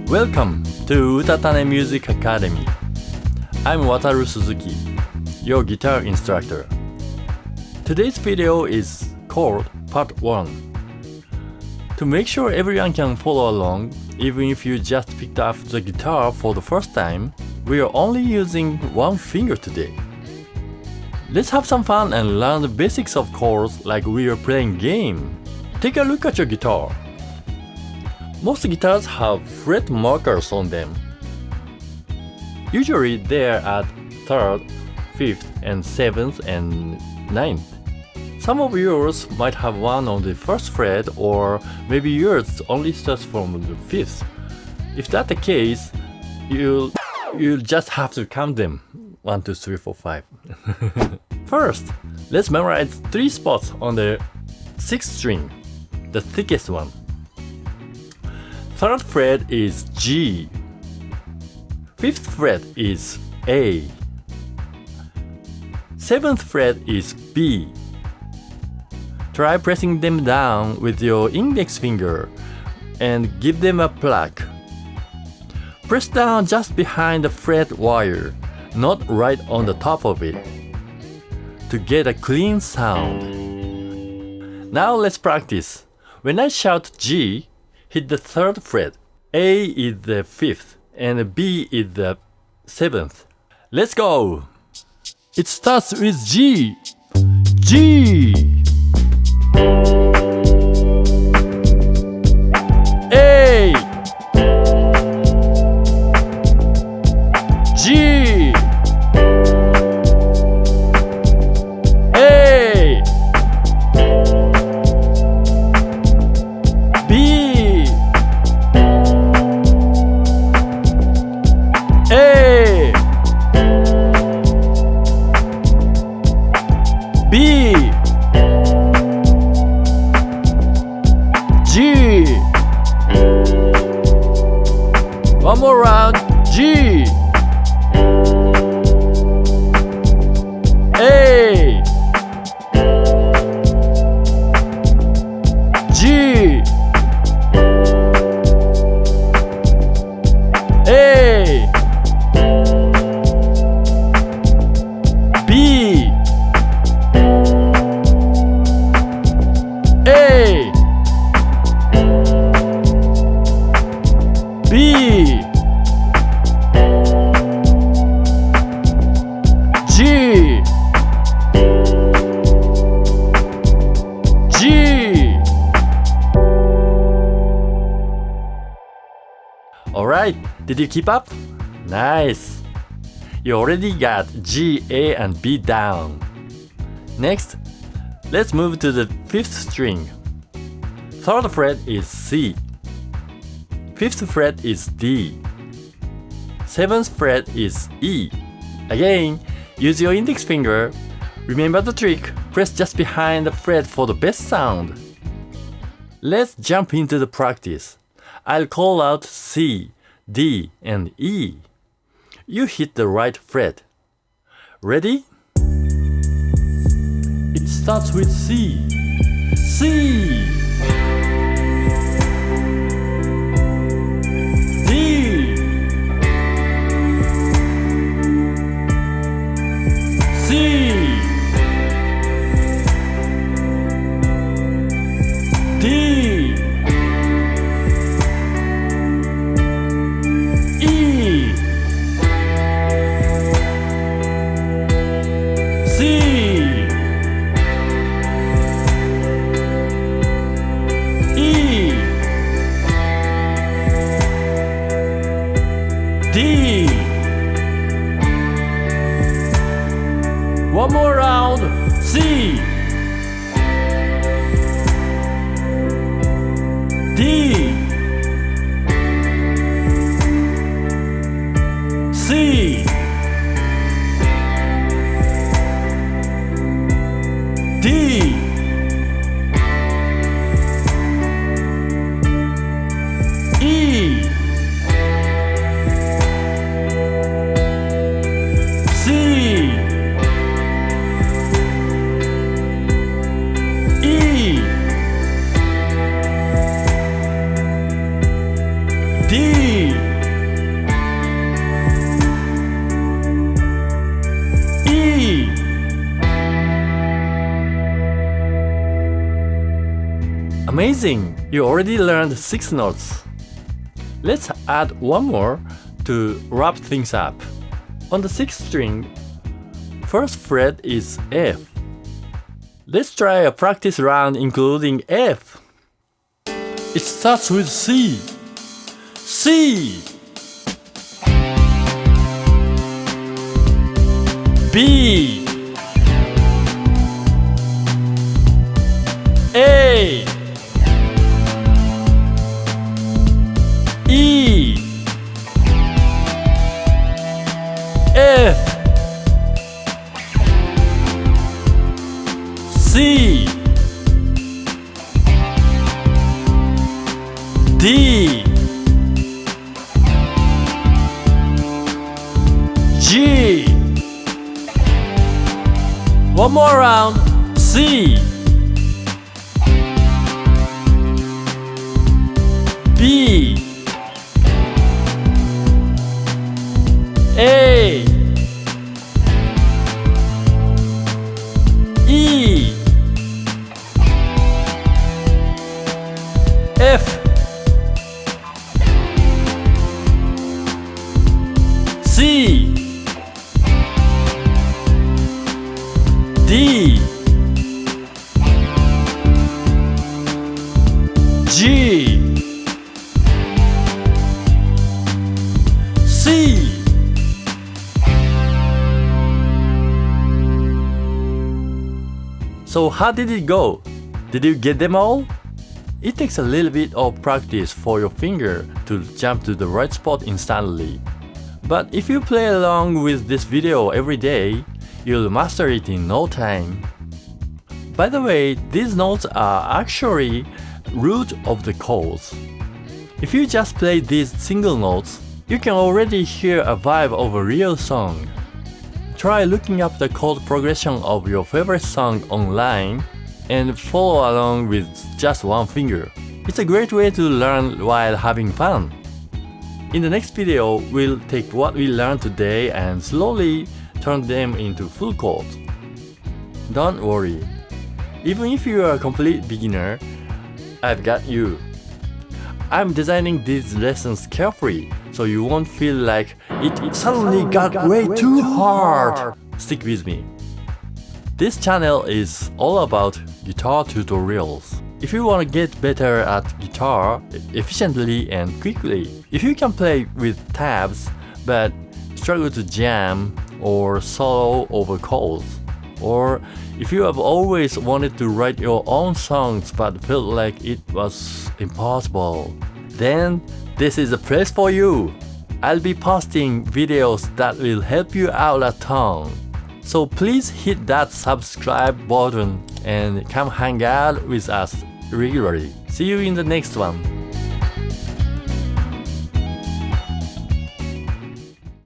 Welcome to Utatane Music Academy. I'm Wataru Suzuki, your guitar instructor. Today's video is Chord Part 1. To make sure everyone can follow along, even if you just picked up the guitar for the first time, we are only using one finger today. Let's have some fun and learn the basics of chords like we are playing game. Take a look at your guitar. Most guitars have fret markers on them. Usually they are at 3rd, 5th, and 7th and 9th. Some of yours might have one on the 1st fret, or maybe yours only starts from the 5th. If that's the case, you'll just have to count them. 1, 2, 3, 4, 5. First, let's memorize 3 spots on the 6th string, the thickest one. 3rd fret is G. 5th fret is A. 7th fret is B. Try pressing them down with your index finger and give them a pluck. Press down just behind the fret wire, not right on the top of it, to get a clean sound. Now let's practice. When I shout G, hit the 3rd fret, A is the 5th, and B is the 7th. Let's go! It starts with G. G. A. G. A. B. A. B. G. One more round. G. A. G. A. B. A. B. G. G. Alright, did you keep up? Nice! You already got G, A, and B down. Next, let's move to the 5th string. 3rd fret is C. 5th fret is D. 7th fret is E. Again, use your index finger. Remember the trick, press just behind the fret for the best sound. Let's jump into the practice. I'll call out C, D, and E. You hit the right fret. Ready? It starts with C. C. D. C. D. E. C. E. D. One more round. C. D. C. D. E. C. Amazing! You already learned 6 notes. Let's add one more to wrap things up. On the 6th string, first fret is F. Let's try a practice round including F. It starts with C. C. B. A. E. F. C. D. G. One more round. C. B. A. E. F. C. D. G. C. So how did it go? Did you get them all? It takes a little bit of practice for your finger to jump to the right spot instantly. But if you play along with this video every day, you'll master it in no time. By the way, these notes are actually root of the chords. If you just play these single notes, you can already hear a vibe of a real song. Try looking up the chord progression of your favorite song online and follow along with just one finger. It's a great way to learn while having fun. In the next video, we'll take what we learned today and slowly turn them into full chords. Don't worry, even if you are a complete beginner, I've got you. I'm designing these lessons carefully, so you won't feel like it suddenly got way too hard. Stick with me. This channel is all about guitar tutorials. If you want to get better at guitar efficiently and quickly, if you can play with tabs but struggle to jam or solo over chords, or if you have always wanted to write your own songs but felt like it was impossible, then this is a place for you. I'll be posting videos that will help you out a ton. So please hit that subscribe button and come hang out with us regularly. See you in the next one.